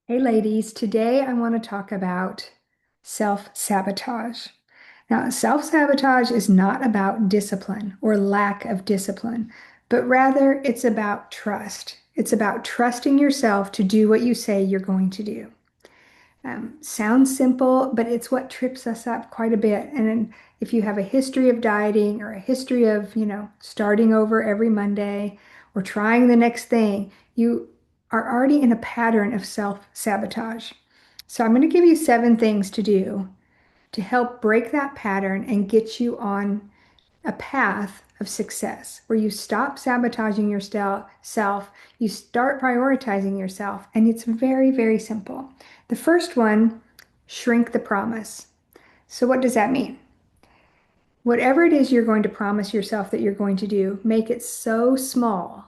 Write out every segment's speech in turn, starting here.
Hey ladies, today I want to talk about self-sabotage. Now, self-sabotage is not about discipline or lack of discipline, but rather it's about trust. It's about trusting yourself to do what you say you're going to do. Sounds simple, but it's what trips us up quite a bit. And then if you have a history of dieting or a history of, starting over every Monday or trying the next thing, you are already in a pattern of self-sabotage. So I'm going to give you 7 things to do to help break that pattern and get you on a path of success where you stop sabotaging yourself, you start prioritizing yourself, and it's very, very simple. The first one, shrink the promise. So, what does that mean? Whatever it is you're going to promise yourself that you're going to do, make it so small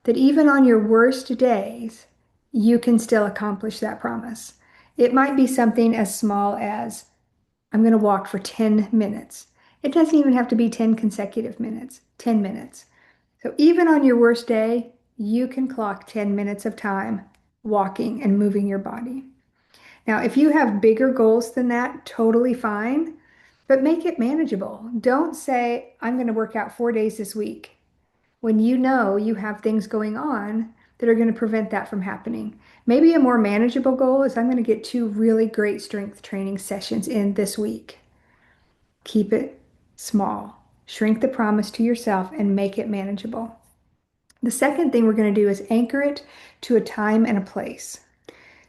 that even on your worst days, you can still accomplish that promise. It might be something as small as I'm going to walk for 10 minutes. It doesn't even have to be 10 consecutive minutes, 10 minutes. So even on your worst day, you can clock 10 minutes of time walking and moving your body. Now, if you have bigger goals than that, totally fine, but make it manageable. Don't say, I'm going to work out 4 days this week when you know you have things going on that are going to prevent that from happening. Maybe a more manageable goal is I'm going to get 2 really great strength training sessions in this week. Keep it small. Shrink the promise to yourself and make it manageable. The second thing we're going to do is anchor it to a time and a place.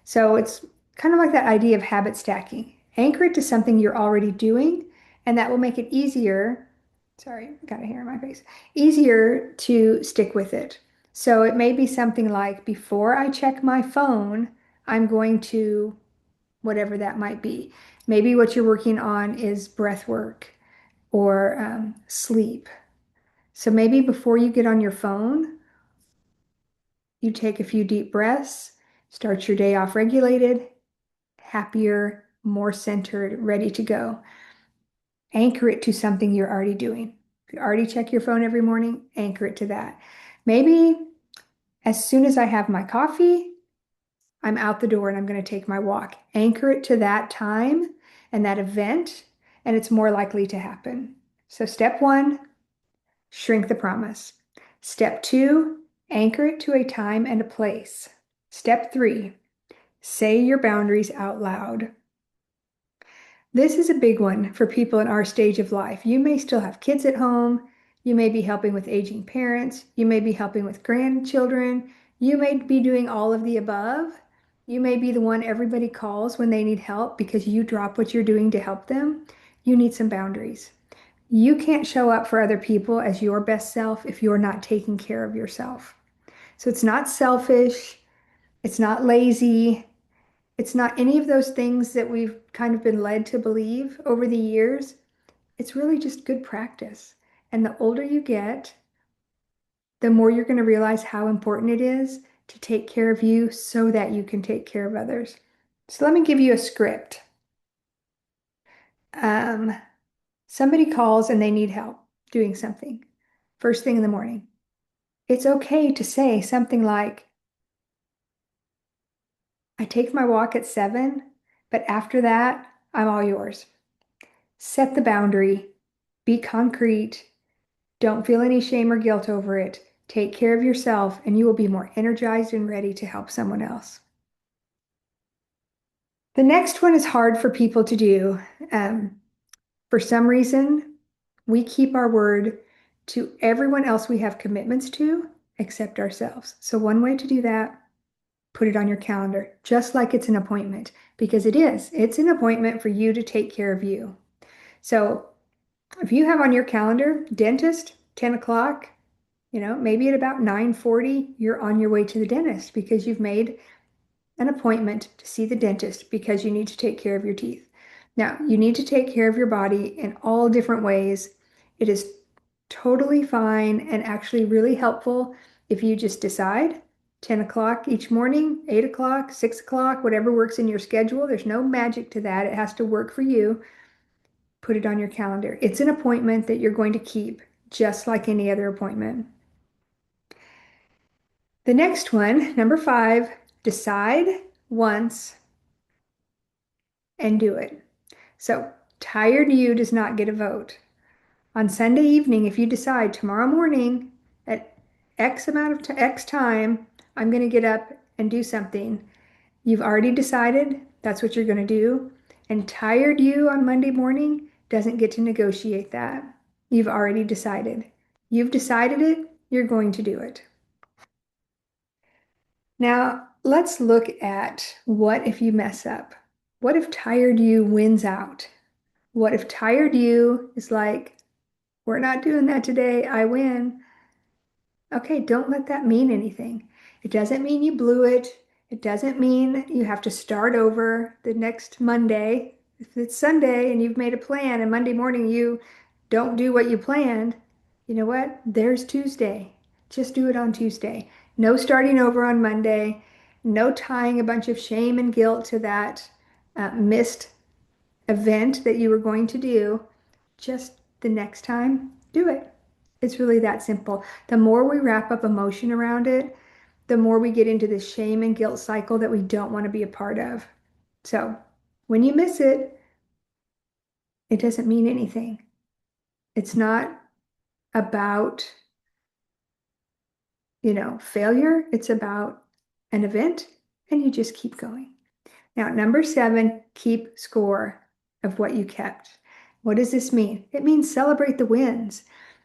So it's kind of like that idea of habit stacking. Anchor it to something you're already doing, and that will make it easier. Sorry, got a hair in my face. Easier to stick with it. So it may be something like before I check my phone, I'm going to whatever that might be. Maybe what you're working on is breath work or sleep. So maybe before you get on your phone, you take a few deep breaths, start your day off regulated, happier, more centered, ready to go. Anchor it to something you're already doing. If you already check your phone every morning, anchor it to that. Maybe as soon as I have my coffee, I'm out the door and I'm going to take my walk. Anchor it to that time and that event, and it's more likely to happen. So, step one, shrink the promise. Step two, anchor it to a time and a place. Step three, say your boundaries out loud. This is a big one for people in our stage of life. You may still have kids at home. You may be helping with aging parents. You may be helping with grandchildren. You may be doing all of the above. You may be the one everybody calls when they need help because you drop what you're doing to help them. You need some boundaries. You can't show up for other people as your best self if you're not taking care of yourself. So it's not selfish. It's not lazy. It's not any of those things that we've kind of been led to believe over the years. It's really just good practice. And the older you get, the more you're going to realize how important it is to take care of you so that you can take care of others. So let me give you a script. Um, Somebody calls and they need help doing something first thing in the morning. It's okay to say something like, I take my walk at 7, but after that, I'm all yours. Set the boundary, be concrete, don't feel any shame or guilt over it. Take care of yourself, and you will be more energized and ready to help someone else. The next one is hard for people to do. Um, for some reason, we keep our word to everyone else we have commitments to except ourselves. So, one way to do that, put it on your calendar, just like it's an appointment, because it is. It's an appointment for you to take care of you. So, if you have on your calendar, dentist, 10 o'clock, maybe at about 9:40, you're on your way to the dentist because you've made an appointment to see the dentist because you need to take care of your teeth. Now, you need to take care of your body in all different ways. It is totally fine and actually really helpful if you just decide 10 o'clock each morning, 8 o'clock, 6 o'clock, whatever works in your schedule. There's no magic to that. It has to work for you. Put it on your calendar. It's an appointment that you're going to keep just like any other appointment. The next one, number 5, decide once and do it. So, tired you does not get a vote. On Sunday evening, if you decide tomorrow morning at X amount of X time, I'm going to get up and do something, you've already decided that's what you're going to do. And tired you on Monday morning doesn't get to negotiate that. You've already decided. You've decided it, you're going to do it. Now, let's look at what if you mess up? What if tired you wins out? What if tired you is like, we're not doing that today, I win? Okay, don't let that mean anything. It doesn't mean you blew it. It doesn't mean you have to start over the next Monday. If it's Sunday and you've made a plan and Monday morning you don't do what you planned, you know what? There's Tuesday. Just do it on Tuesday. No starting over on Monday. No tying a bunch of shame and guilt to that missed event that you were going to do. Just the next time, do it. It's really that simple. The more we wrap up emotion around it, the more we get into this shame and guilt cycle that we don't want to be a part of. So when you miss it, it doesn't mean anything. It's not about, failure. It's about an event, and you just keep going. Now, number 7, keep score of what you kept. What does this mean? It means celebrate the wins.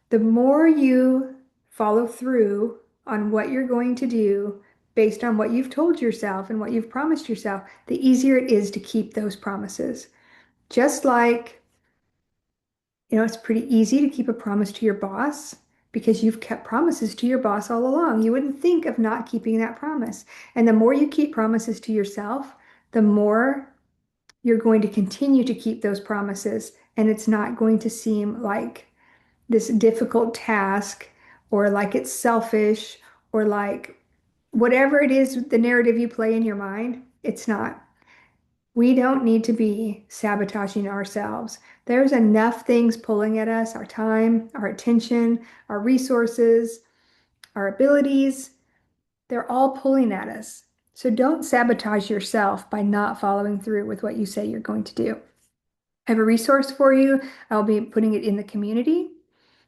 The more you follow through on what you're going to do based on what you've told yourself and what you've promised yourself, the easier it is to keep those promises. Just like, it's pretty easy to keep a promise to your boss because you've kept promises to your boss all along. You wouldn't think of not keeping that promise. And the more you keep promises to yourself, the more you're going to continue to keep those promises. And it's not going to seem like this difficult task or like it's selfish or like whatever it is, the narrative you play in your mind, it's not. We don't need to be sabotaging ourselves. There's enough things pulling at us, our time, our attention, our resources, our abilities. They're all pulling at us. So don't sabotage yourself by not following through with what you say you're going to do. I have a resource for you. I'll be putting it in the community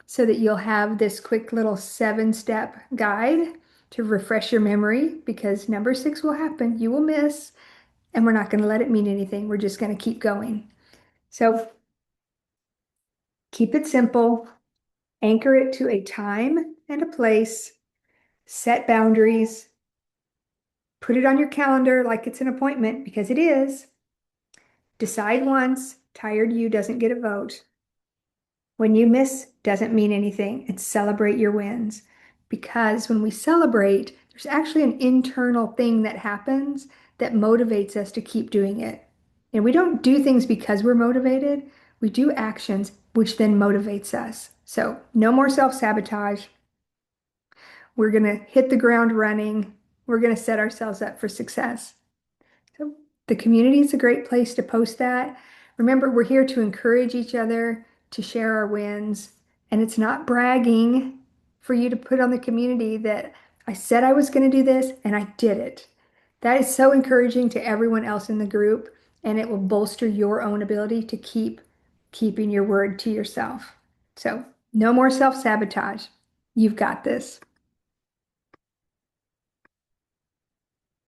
so that you'll have this quick little 7-step guide to refresh your memory because number 6 will happen. You will miss, and we're not going to let it mean anything. We're just going to keep going. So keep it simple, anchor it to a time and a place, set boundaries, put it on your calendar like it's an appointment because it is. Decide once, tired you doesn't get a vote. When you miss, doesn't mean anything, and celebrate your wins. Because when we celebrate, there's actually an internal thing that happens that motivates us to keep doing it. And we don't do things because we're motivated. We do actions which then motivates us. So no more self-sabotage. We're going to hit the ground running. We're going to set ourselves up for success. So the community is a great place to post that. Remember, we're here to encourage each other, to share our wins. And it's not bragging for you to put on the community that I said I was going to do this and I did it. That is so encouraging to everyone else in the group, and it will bolster your own ability to keep keeping your word to yourself. So no more self-sabotage. You've got this.